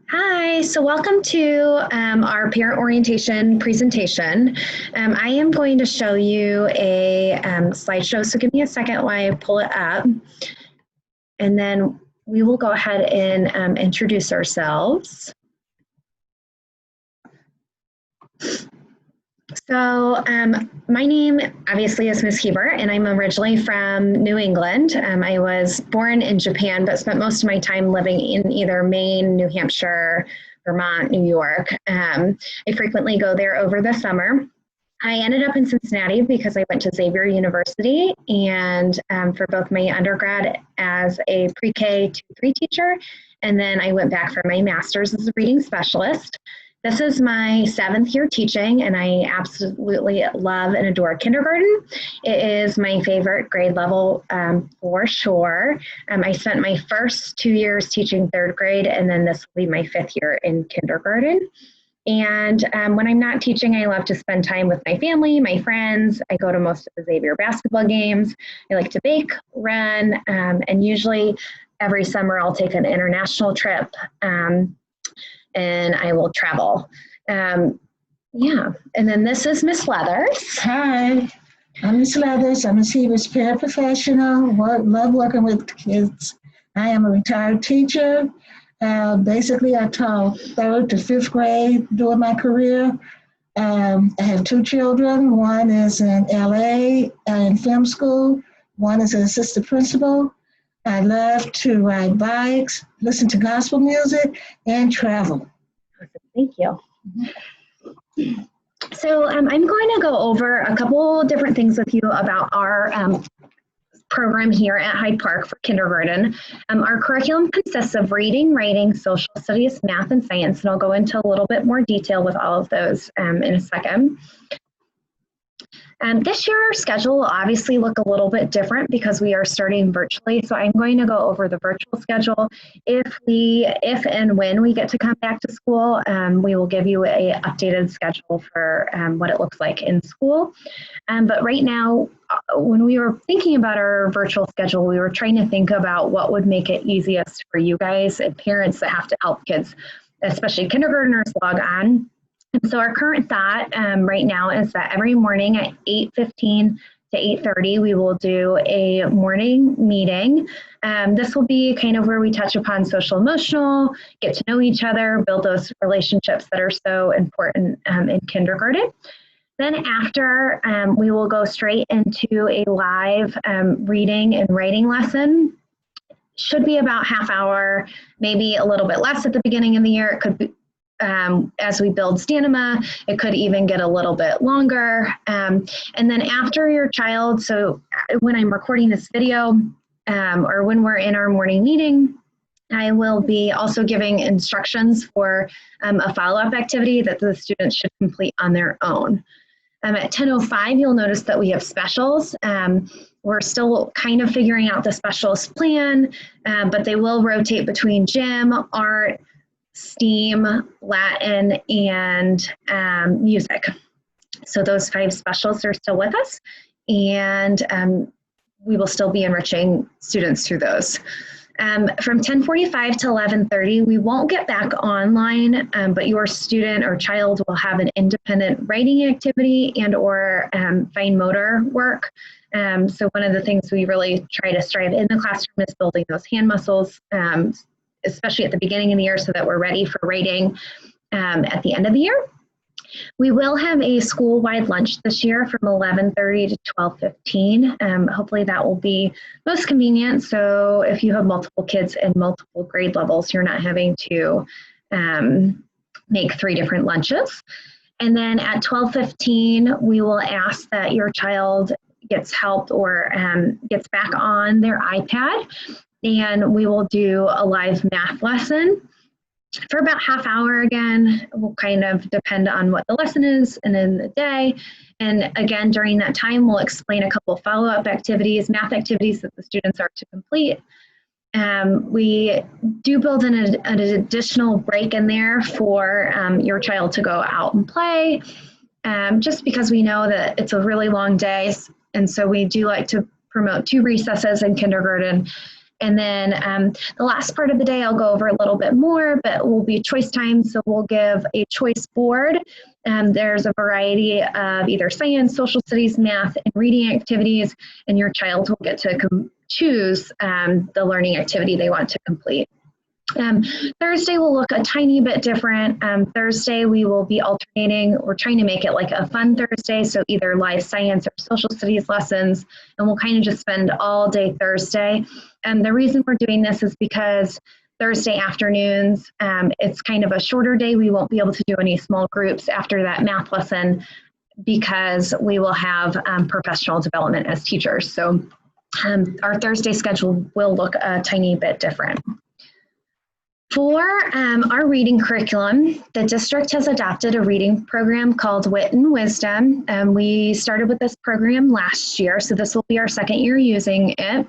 Hi, so welcome to our parent orientation presentation. I am going to show you a slideshow, so give me a second while I pull it up, and then we will go ahead and introduce ourselves. So my name obviously is Ms. Hebert, and I'm originally from New England. I was born in Japan, but spent most of my time living in either Maine, New Hampshire, Vermont, New York. I frequently go there over the summer. I ended up in Cincinnati because I went to Xavier University, and for both my undergrad as a pre-K to 3 teacher, and then I went back for my master's as a reading specialist. This is my 7th year teaching, and I absolutely love and adore kindergarten. It is my favorite grade level for sure. I spent my first 2 years teaching 3rd grade, and then this will be my 5th year in kindergarten. And when I'm not teaching, I love to spend time with my family, my friends. I go to most of the Xavier basketball games. I like to bake, run, and usually every summer I'll take an international trip. And I will travel. Yeah, and then this is Miss Leathers. Hi, I'm Miss Leathers. I'm a Hebert's paraprofessional. Love working with kids. I am a retired teacher. Basically, I taught 3rd to 5th grade during my career. I have 2 children. One is in LA in film school. One is an assistant principal. I love to ride bikes, listen to gospel music, and travel. Thank you. So I'm going to go over a couple different things with you about our program here at Hyde Park for kindergarten. Our curriculum consists of reading, writing, social studies, math, and science, and I'll go into a little bit more detail with all of those in a second. This year, our schedule will obviously look a little bit different because we are starting virtually. So I'm going to go over the virtual schedule. If and when we get to come back to school, we will give you an updated schedule for what it looks like in school. But right now, when we were thinking about our virtual schedule, we were trying to think about what would make it easiest for you guys and parents that have to help kids, especially kindergartners, log on. And so our current thought right now is that every morning at 8:15 to 8:30, we will do a morning meeting. This will be kind of where we touch upon social emotional, get to know each other, build those relationships that are so important in kindergarten. Then after, we will go straight into a live reading and writing lesson. Should be about half hour, maybe a little bit less at the beginning of the year. It could be as we build stamina, it could even get a little bit longer. And then after your child, so when I'm recording this video or when we're in our morning meeting, I will be also giving instructions for a follow-up activity that the students should complete on their own. At 10:05, you'll notice that we have specials. We're still kind of figuring out the specials plan, but they will rotate between gym, art, STEAM, Latin, and music. So those 5 specials are still with us, and we will still be enriching students through those. From 10:45 to 11:30, we won't get back online, but your student or child will have an independent writing activity and or fine motor work. So one of the things we really try to strive in the classroom is building those hand muscles, especially at the beginning of the year so that we're ready for writing at the end of the year. We will have a school-wide lunch this year from 11:30 to 12:15. Hopefully that will be most convenient. So if you have multiple kids in multiple grade levels, you're not having to make 3 different lunches. And then at 12:15, we will ask that your child gets help or gets back on their iPad, and we will do a live math lesson for about half hour. Again, will kind of depend on what the lesson is and in the day. And again, during that time, we'll explain a couple follow-up activities, math activities that the students are to complete. We do build in an additional break in there for your child to go out and play, just because we know that it's a really long day. And so we do like to promote 2 recesses in kindergarten. And then the last part of the day, I'll go over a little bit more, but will be choice time. So we'll give a choice board. There's a variety of either science, social studies, math, and reading activities, and your child will get to choose the learning activity they want to complete. Thursday will look a tiny bit different. Thursday we will be alternating. We're trying to make it like a fun Thursday, so either live science or social studies lessons, and we'll kind of just spend all day Thursday. And the reason we're doing this is because Thursday afternoons, it's kind of a shorter day. We won't be able to do any small groups after that math lesson because we will have professional development as teachers. So our Thursday schedule will look a tiny bit different. For our reading curriculum, the district has adopted a reading program called Wit and Wisdom. We started with this program last year, so this will be our second year using it.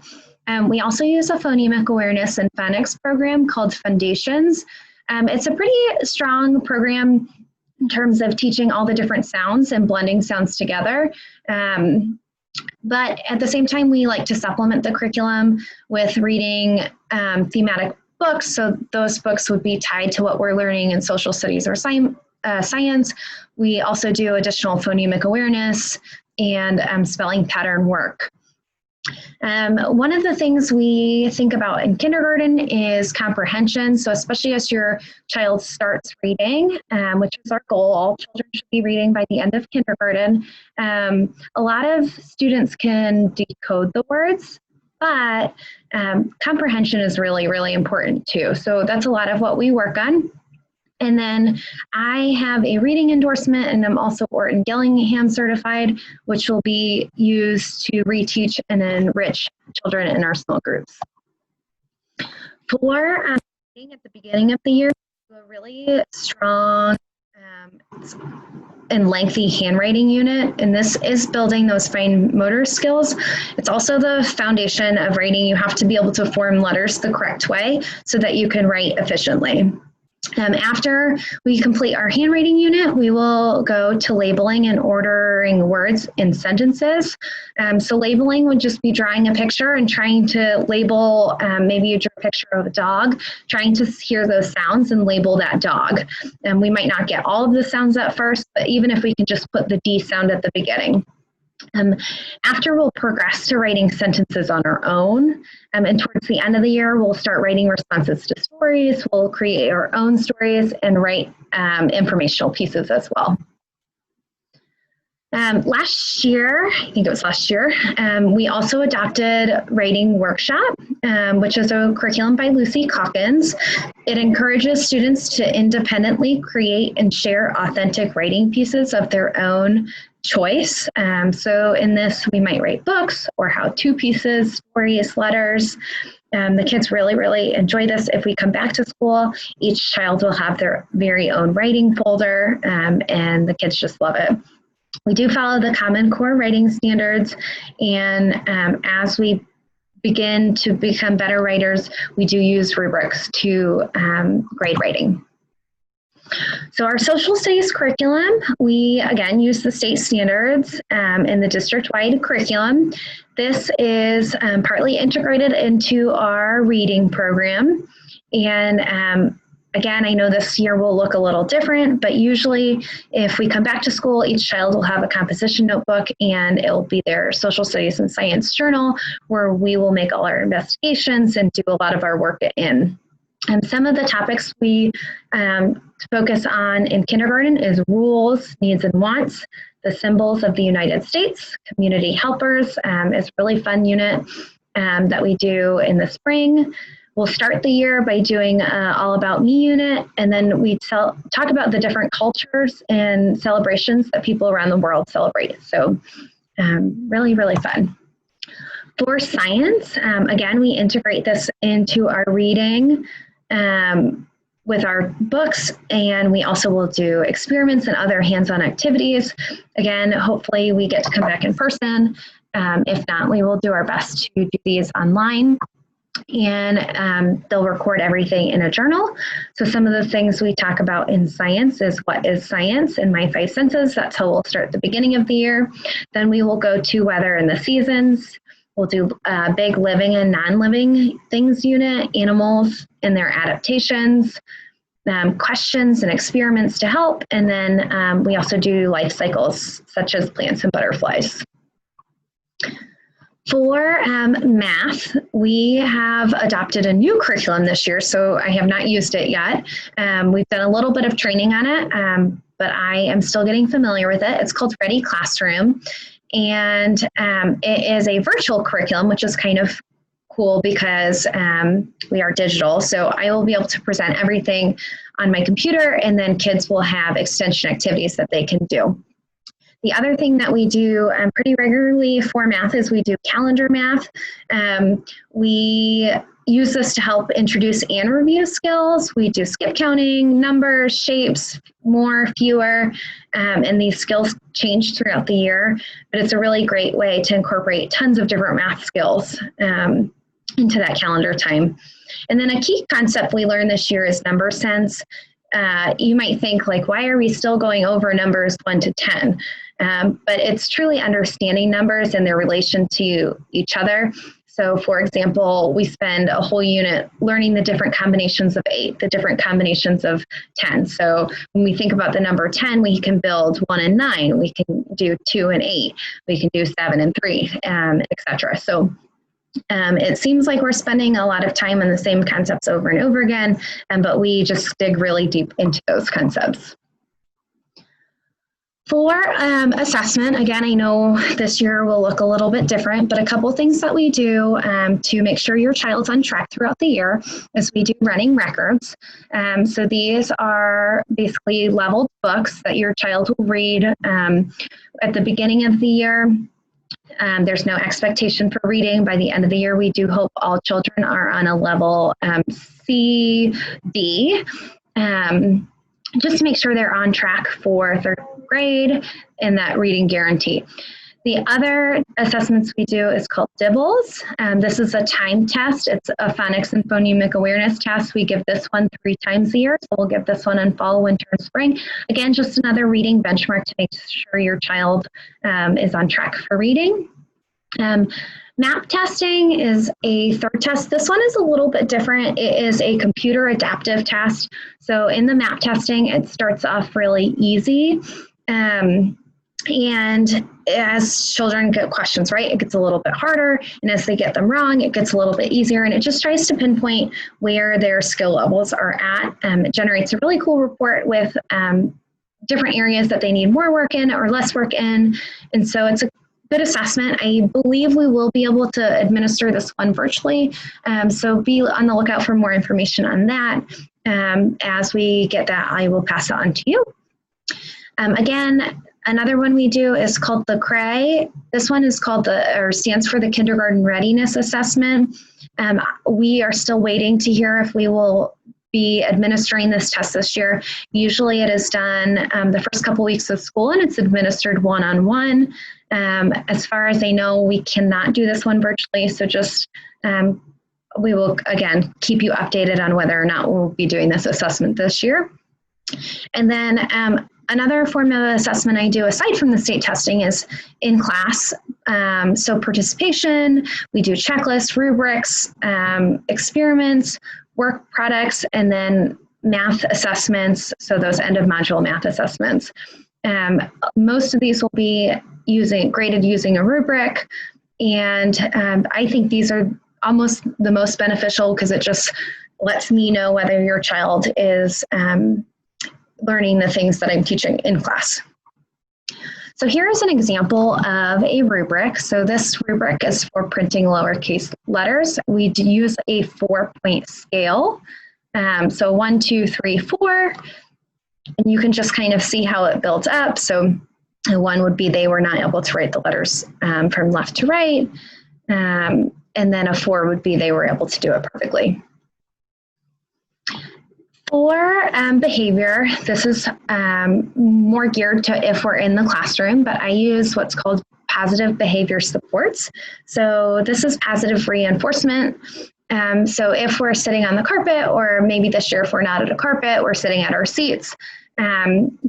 We also use a phonemic awareness and phonics program called Foundations. It's a pretty strong program in terms of teaching all the different sounds and blending sounds together. But at the same time, we like to supplement the curriculum with reading thematic books. So those books would be tied to what we're learning in social studies or science. We also do additional phonemic awareness and spelling pattern work. One of the things we think about in kindergarten is comprehension. So especially as your child starts reading, which is our goal, all children should be reading by the end of kindergarten. A lot of students can decode the words, but comprehension is really, really important too. So that's a lot of what we work on. And then I have a reading endorsement, and I'm also Orton Gillingham certified, which will be used to reteach and enrich children in our small groups. For reading at the beginning of the year, a really strong and lengthy handwriting unit, and this is building those fine motor skills. It's also the foundation of writing. You have to be able to form letters the correct way so that you can write efficiently. After we complete our handwriting unit, we will go to labeling and ordering words in sentences. So labeling would just be drawing a picture and trying to label, maybe you drew a picture of a dog, trying to hear those sounds and label that dog. And we might not get all of the sounds at first, but even if we can just put the D sound at the beginning. After we'll progress to writing sentences on our own, and towards the end of the year, we'll start writing responses to stories. We'll create our own stories and write informational pieces as well. Last year, I think it was last year, we also adopted Writing Workshop, which is a curriculum by Lucy Calkins. It encourages students to independently create and share authentic writing pieces of their own choice. So in this, we might write books or how-to pieces, stories, letters. The kids really, really enjoy this. If we come back to school, each child will have their very own writing folder, and the kids just love it. We do follow the Common Core writing standards, and as we begin to become better writers, we do use rubrics to grade writing. So our social studies curriculum, we again use the state standards in the district-wide curriculum. This is partly integrated into our reading program, and again, I know this year will look a little different, but usually if we come back to school, each child will have a composition notebook, and it will be their social studies and science journal where we will make all our investigations and do a lot of our work in. Some of the topics we focus on in kindergarten is rules, needs, and wants, the symbols of the United States, community helpers is a really fun unit that we do in the spring. We'll start the year by doing All About Me unit, and then we talk about the different cultures and celebrations that people around the world celebrate. So really, really fun. For science, again, we integrate this into our reading with our books, and we also will do experiments and other hands-on activities. Again, hopefully we get to come back in person. If not, we will do our best to do these online. And they'll record everything in a journal. So some of the things we talk about in science is what is science in my 5 senses. That's how we'll start at the beginning of the year. Then we will go to weather and the seasons. We'll do a big living and non-living things unit, animals and their adaptations, questions and experiments to help. And then we also do life cycles such as plants and butterflies. For math, we have adopted a new curriculum this year, so I have not used it yet. We've done a little bit of training on it, but I am still getting familiar with it. It's called Ready Classroom, and it is a virtual curriculum, which is kind of cool because we are digital. So I will be able to present everything on my computer, and then kids will have extension activities that they can do. The other thing that we do pretty regularly for math is we do calendar math. We use this to help introduce and review skills. We do skip counting, numbers, shapes, more, fewer, and these skills change throughout the year. But it's a really great way to incorporate tons of different math skills into that calendar time. And then a key concept we learned this year is number sense. You might think, like, why are we still going over numbers 1 to 10? But it's truly understanding numbers and their relation to each other. So for example, we spend a whole unit learning the different combinations of 8, the different combinations of 10. So when we think about the number 10, we can build 1 and 9, we can do 2 and 8, we can do 7 and 3, etc. So it seems like we're spending a lot of time on the same concepts over and over again, but we just dig really deep into those concepts. For assessment, again, I know this year will look a little bit different, but a couple things that we do to make sure your child's on track throughout the year is we do running records. So these are basically leveled books that your child will read at the beginning of the year. There's no expectation for reading. By the end of the year, we do hope all children are on a level C, D, just to make sure they're on track for third grade and that reading guarantee. The other assessments we do is called DIBELS. This is a time test. It's a phonics and phonemic awareness test. We give this one 3 times a year. So we'll give this one in fall, winter, and spring. Again, just another reading benchmark to make sure your child is on track for reading. MAP testing is a third test. This one is a little bit different. It is a computer adaptive test. So in the MAP testing, it starts off really easy. And as children get questions right, it gets a little bit harder. And as they get them wrong, it gets a little bit easier. And it just tries to pinpoint where their skill levels are at. It generates a really cool report with different areas that they need more work in or less work in. And so it's a good assessment. I believe we will be able to administer this one virtually. So be on the lookout for more information on that. As we get that, I will pass it on to you. Again, another one we do is called the CRAE. This one is called stands for the Kindergarten Readiness Assessment. We are still waiting to hear if we will be administering this test this year. Usually it is done the first couple weeks of school, and it's administered one-on-one. As far as I know, we cannot do this one virtually, so just we will, again, keep you updated on whether or not we'll be doing this assessment this year. And then another form of assessment I do aside from the state testing is in class. So participation, we do checklists, rubrics, experiments, work products, and then math assessments. So those end of module math assessments. Most of these will be graded using a rubric. And I think these are almost the most beneficial because it just lets me know whether your child is learning the things that I'm teaching in class. So here is an example of a rubric. So this rubric is for printing lowercase letters. We use a 4-point scale. So 1, 2, 3, 4. And you can just kind of see how it builds up. So 1 would be they were not able to write the letters from left to right. And then a 4 would be they were able to do it perfectly. For behavior, this is more geared to if we're in the classroom, but I use what's called positive behavior supports. So this is positive reinforcement. So if we're sitting on the carpet, or maybe this year if we're not at a carpet, we're sitting at our seats,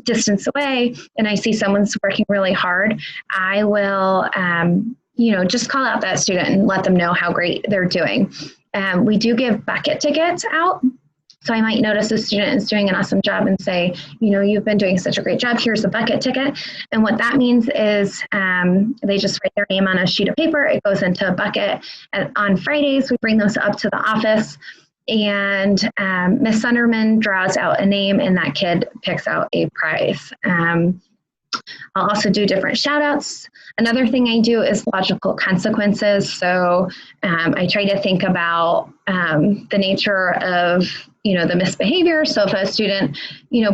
distance away, and I see someone's working really hard, I will just call out that student and let them know how great they're doing. We do give bucket tickets out. So I might notice a student is doing an awesome job and say, you've been doing such a great job, here's a bucket ticket. And what that means is they just write their name on a sheet of paper, it goes into a bucket. And on Fridays, we bring those up to the office, and Miss Sunderman draws out a name and that kid picks out a prize. I'll also do different shout outs. Another thing I do is logical consequences. So I try to think about the nature of, the misbehavior. So if a student,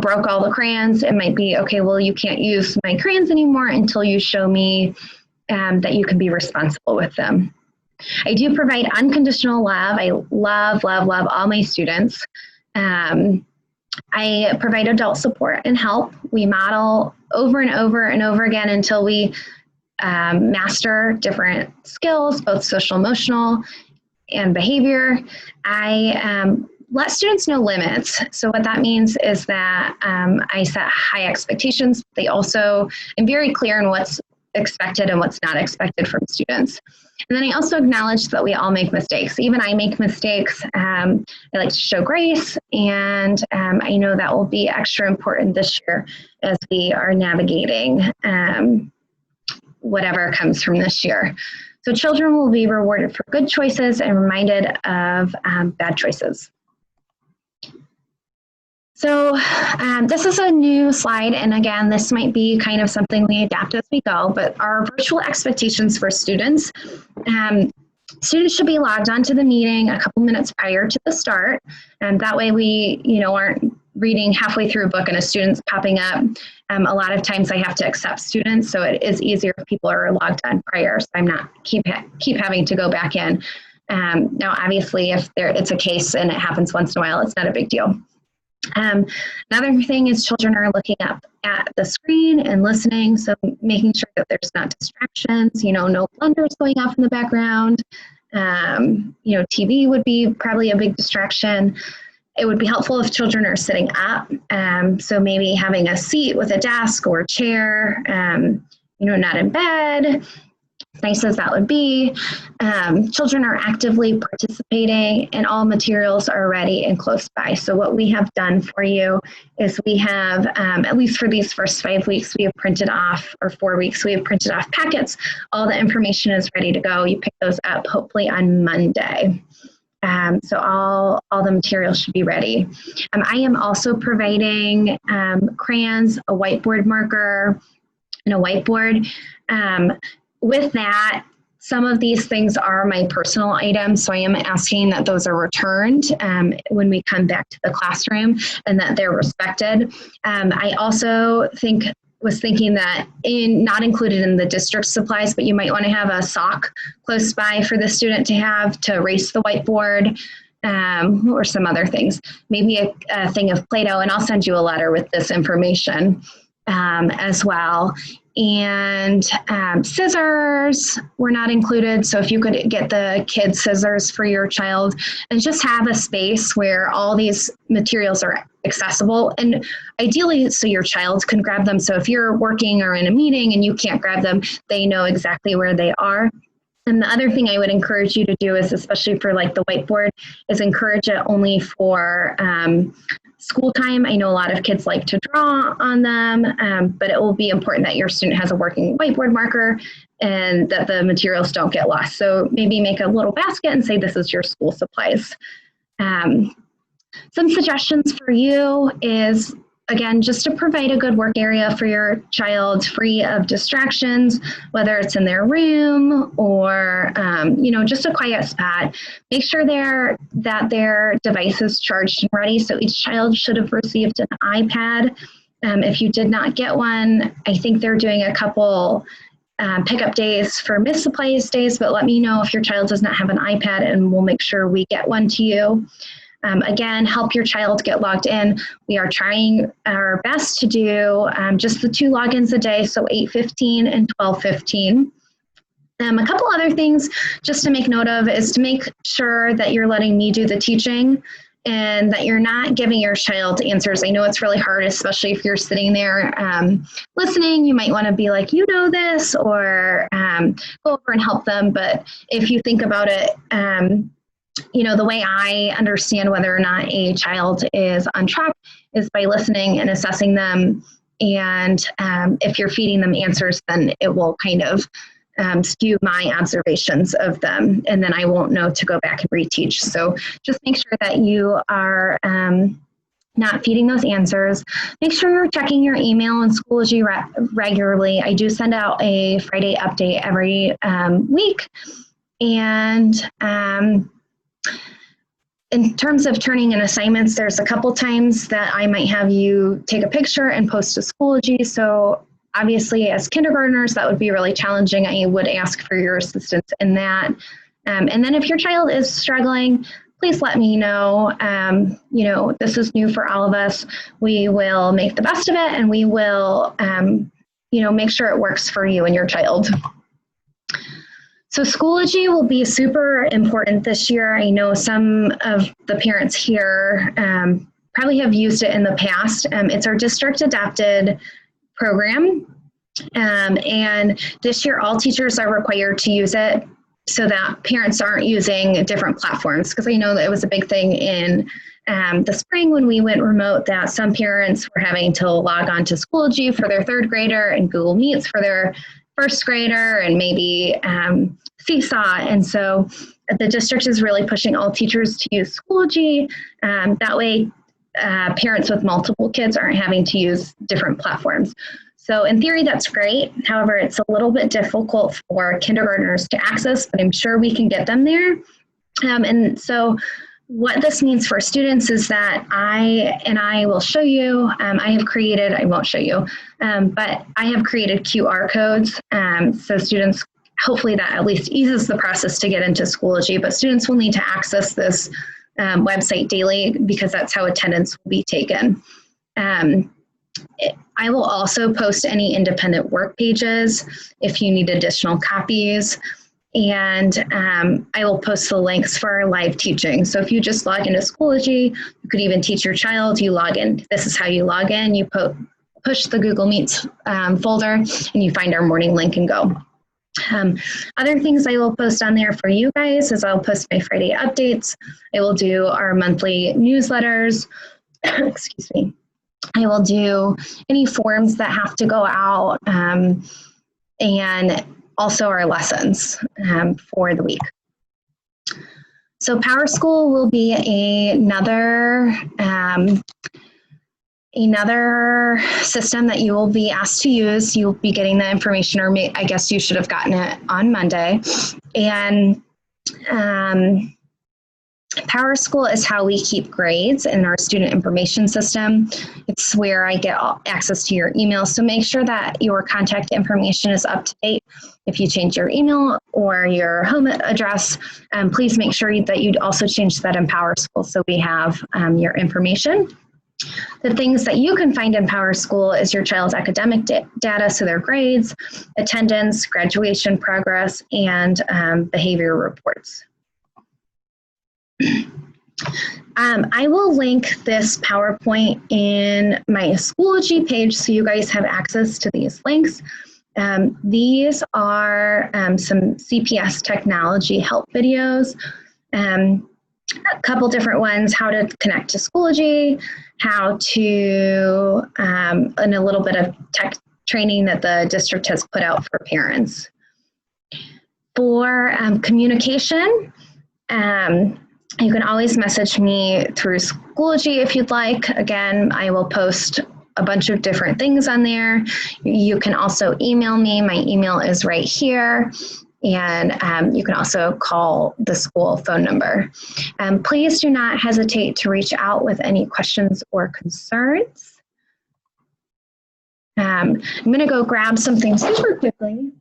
broke all the crayons, it might be, okay, well, you can't use my crayons anymore until you show me that you can be responsible with them. I do provide unconditional love. I love, love, love all my students. I provide adult support and help. We model over and over and over again until we master different skills, both social, emotional, and behavior. I let students know limits. So what that means is that I set high expectations. They also am very clear on what's expected and what's not expected from students. And then I also acknowledge that we all make mistakes. Even I make mistakes. I like to show grace, and I know that will be extra important this year as we are navigating whatever comes from this year. So children will be rewarded for good choices and reminded of bad choices. So this is a new slide, and again, this might be kind of something we adapt as we go, but our virtual expectations for students. Students should be logged onto the meeting a couple minutes prior to the start, and that way we aren't reading halfway through a book and a student's popping up. A lot of times I have to accept students, so it is easier if people are logged on prior, so I'm not keep having to go back in. Now, obviously, if it's a case and it happens once in a while, it's not a big deal. Another thing is children are looking up at the screen and listening, so making sure that there's not distractions, no blunders going off in the background. TV would be probably a big distraction. It would be helpful if children are sitting up, so maybe having a seat with a desk or a chair, not in bed. Nice as that would be. Children are actively participating and all materials are ready and close by. So what we have done for you is we have, at least for these first 5 weeks, we have printed off, or 4 weeks, we have printed off packets. All the information is ready to go. You pick those up hopefully on Monday. So all the materials should be ready. I am also providing crayons, a whiteboard marker, and a whiteboard. With that, some of these things are my personal items, so I am asking that those are returned when we come back to the classroom and that they're respected. I also was thinking that not included in the district supplies, but you might want to have a sock close by for the student to have to erase the whiteboard, or some other things. Maybe a thing of Play-Doh, and I'll send you a letter with this information as well. And scissors were not included, so if you could get the kids scissors for your child and just have a space where all these materials are accessible, and ideally so your child can grab them. So if you're working or in a meeting and you can't grab them, they know exactly where they are. And the other thing I would encourage you to do is, especially for like the whiteboard, is encourage it only for school time. I know a lot of kids like to draw on them, but it will be important that your student has a working whiteboard marker and that the materials don't get lost. So maybe make a little basket and say this is your school supplies. Some suggestions for you is, again, just to provide a good work area for your child, free of distractions, whether it's in their room or, just a quiet spot. Make sure that their device is charged and ready. So each child should have received an iPad. If you did not get one, I think they're doing a couple pickup days for miscellaneous days, but let me know if your child does not have an iPad and we'll make sure we get one to you. Again, help your child get logged in. We are trying our best to do just the 2 logins a day, so 8:15 and 12:15. A couple other things just to make note of is to make sure that you're letting me do the teaching and that you're not giving your child answers. I know it's really hard, especially if you're sitting there listening. You might want to be like, you know this, or go over and help them. But if you think about it, the way I understand whether or not a child is on track is by listening and assessing them. And if you're feeding them answers, then it will kind of skew my observations of them, and then I won't know to go back and reteach. So just make sure that you are not feeding those answers. Make sure you're checking your email and Schoology regularly. I do send out a Friday update every week. And in terms of turning in assignments, there's a couple times that I might have you take a picture and post to Schoology. So obviously, as kindergartners, that would be really challenging. I would ask for your assistance in that. And then if your child is struggling, please let me know. This is new for all of us. We will make the best of it, and we will, make sure it works for you and your child. So Schoology will be super important this year. I know some of the parents here probably have used it in the past. It's our district adapted program. And this year, all teachers are required to use it so that parents aren't using different platforms. Because I know that it was a big thing in the spring when we went remote, that some parents were having to log on to Schoology for their third grader and Google Meets for their first grader, and maybe Seesaw. And so the district is really pushing all teachers to use Schoology. That way, parents with multiple kids aren't having to use different platforms. So in theory, that's great. However, it's a little bit difficult for kindergartners to access, but I'm sure we can get them there. And so what this means for students is that I will show you, I won't show you, but I have created QR codes. So students, hopefully that at least eases the process to get into Schoology, but students will need to access this website daily because that's how attendance will be taken. I will also post any independent work pages if you need additional copies. And I will post the links for our live teaching. So if you just log into Schoology, you could even teach your child, you log in. This is how you log in. You push the Google Meets folder and you find our morning link and go. Other things I will post on there for you guys is I'll post my Friday updates. I will do our monthly newsletters. Excuse me. I will do any forms that have to go out and also our lessons for the week. So PowerSchool will be another system that you will be asked to use. You'll be getting the information, or I guess you should have gotten it on Monday. And PowerSchool is how we keep grades in our student information system. It's where I get access to your email. So make sure that your contact information is up to date. If you change your email or your home address, please make sure that you also change that in PowerSchool so we have your information. The things that you can find in PowerSchool is your child's academic data, so their grades, attendance, graduation progress, and behavior reports. I will link this PowerPoint in my Schoology page so you guys have access to these links. These are some CPS technology help videos. A couple different ones, how to connect to Schoology, how to, and a little bit of tech training that the district has put out for parents. For communication, you can always message me through Schoology if you'd like. Again, I will post a bunch of different things on there. You can also email me. My email is right here. And you can also call the school phone number. Please do not hesitate to reach out with any questions or concerns. I'm going to go grab something super quickly.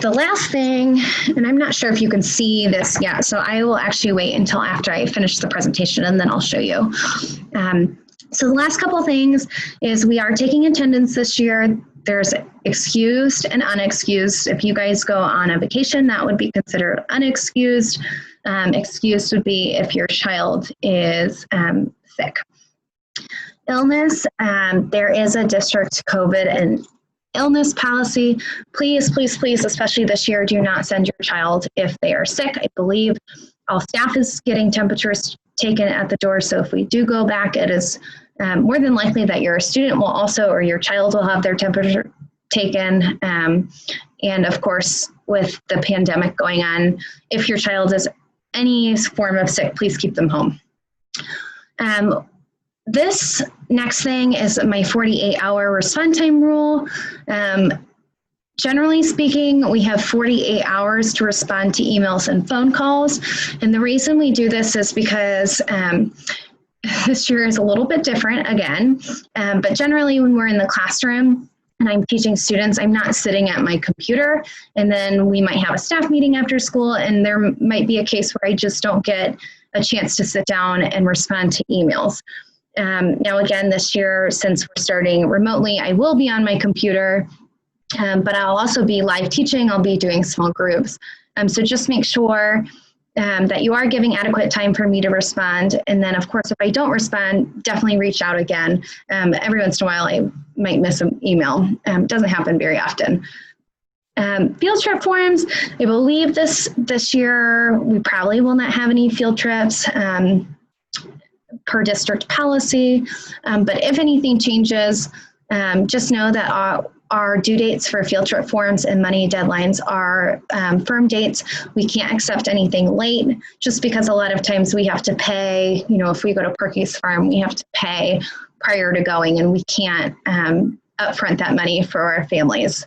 The last thing, and I'm not sure if you can see this yet, so I will actually wait until after I finish the presentation and then I'll show you. So the last couple of things is we are taking attendance this year. there's excused and unexcused. If you guys go on a vacation, that would be considered unexcused. Excused would be if your child is sick. Illness, there is a district COVID and illness policy. Please, please, please, especially this year, do not send your child if they are sick. I believe all staff is getting temperatures taken at the door. So if we do go back, it is more than likely that your student will also, or your child will have their temperature taken. And of course, with the pandemic going on, if your child is any form of sick, please keep them home. This next thing is my 48-hour response time rule. Generally speaking, we have 48 hours to respond to emails and phone calls. And the reason we do this is because this year is a little bit different again. But generally when we're in the classroom and I'm teaching students, I'm not sitting at my computer, and then we might have a staff meeting after school, and there might be a case where I just don't get a chance to sit down and respond to emails. Now again, this year, since we're starting remotely, I will be on my computer, but I'll also be live teaching. I'll be doing small groups. So just make sure that you are giving adequate time for me to respond. And then of course, if I don't respond, definitely reach out again. Every once in a while, I might miss an email. Doesn't happen very often. Field trip forms, I believe this year, we probably will not have any field trips. Per district policy, but if anything changes, just know that our due dates for field trip forms and money deadlines are firm dates. We can't accept anything late, just because a lot of times we have to pay, if we go to Perky's Farm, we have to pay prior to going, and we can't upfront that money for our families.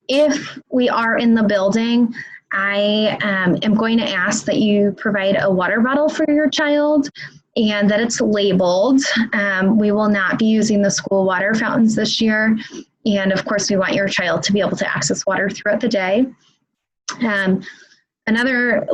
If we are in the building, I am going to ask that you provide a water bottle for your child and that it's labeled. We will not be using the school water fountains this year. And of course, we want your child to be able to access water throughout the day. Another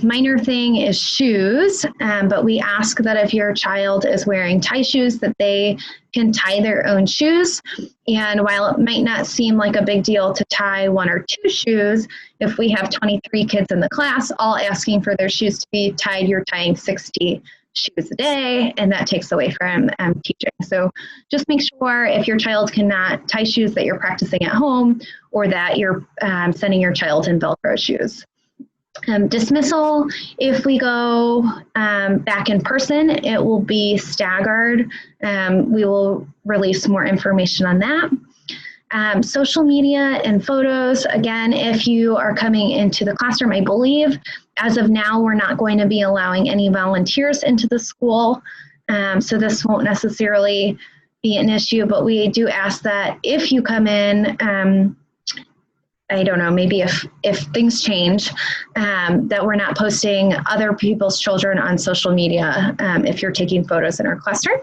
minor thing is shoes, but we ask that if your child is wearing tie shoes, that they can tie their own shoes. And while it might not seem like a big deal to tie 1 or 2 shoes, if we have 23 kids in the class all asking for their shoes to be tied, you're tying 60 shoes a day, and that takes away from teaching. So just make sure if your child cannot tie shoes that you're practicing at home, or that you're sending your child in Velcro shoes. Dismissal, if we go back in person, it will be staggered. We will release more information on that. Social media and photos, again, if you are coming into the classroom, I believe as of now, we're not going to be allowing any volunteers into the school. So this won't necessarily be an issue, but we do ask that if you come in, I don't know, maybe if things change, that we're not posting other people's children on social media if you're taking photos in our classroom.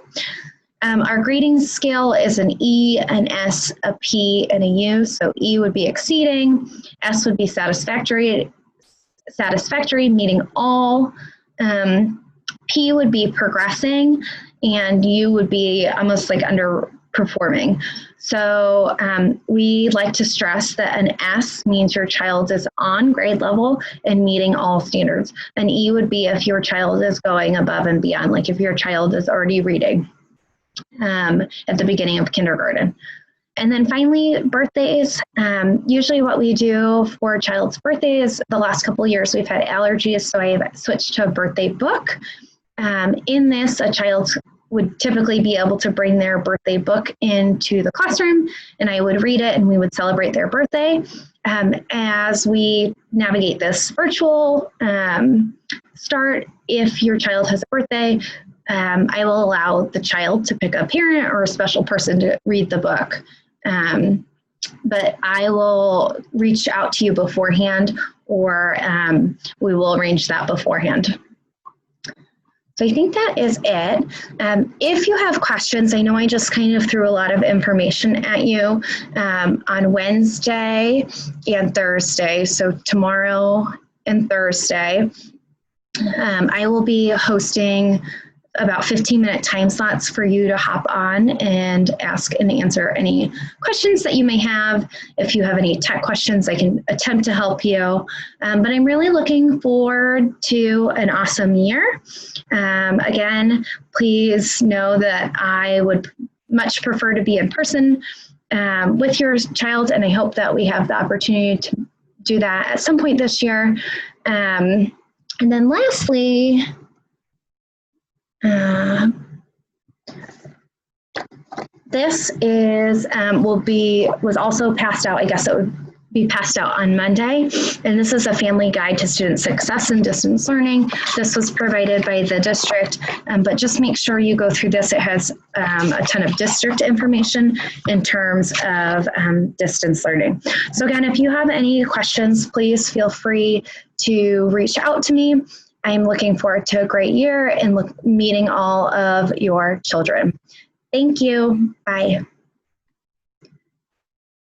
Our grading scale is an E, an S, a P, and a U. So E would be exceeding, S would be satisfactory, meeting all, P would be progressing, and U would be almost like underperforming. So we like to stress that an S means your child is on grade level and meeting all standards. An E would be if your child is going above and beyond, like if your child is already reading at the beginning of kindergarten. And then finally, birthdays. Usually what we do for a child's birthday is the last couple of years we've had allergies, so I've switched to a birthday book. In this, a child would typically be able to bring their birthday book into the classroom, and I would read it and we would celebrate their birthday. As we navigate this virtual start, if your child has a birthday, I will allow the child to pick a parent or a special person to read the book. But I will reach out to you beforehand, or we will arrange that beforehand. So I think that is it. If you have questions, I know I just kind of threw a lot of information at you on Wednesday and Thursday. So tomorrow and Thursday, I will be hosting about 15-minute time slots for you to hop on and ask and answer any questions that you may have. If you have any tech questions, I can attempt to help you. But I'm really looking forward to an awesome year. Again, please know that I would much prefer to be in person with your child, and I hope that we have the opportunity to do that at some point this year. And then lastly, this is was also passed out. I guess it would be passed out on Monday, and this is a family guide to student success in distance learning. This was provided by the district, but just make sure you go through this. It has a ton of district information in terms of distance learning. So again, if you have any questions, please feel free to reach out to me. I'm looking forward to a great year and meeting all of your children. Thank you. Bye.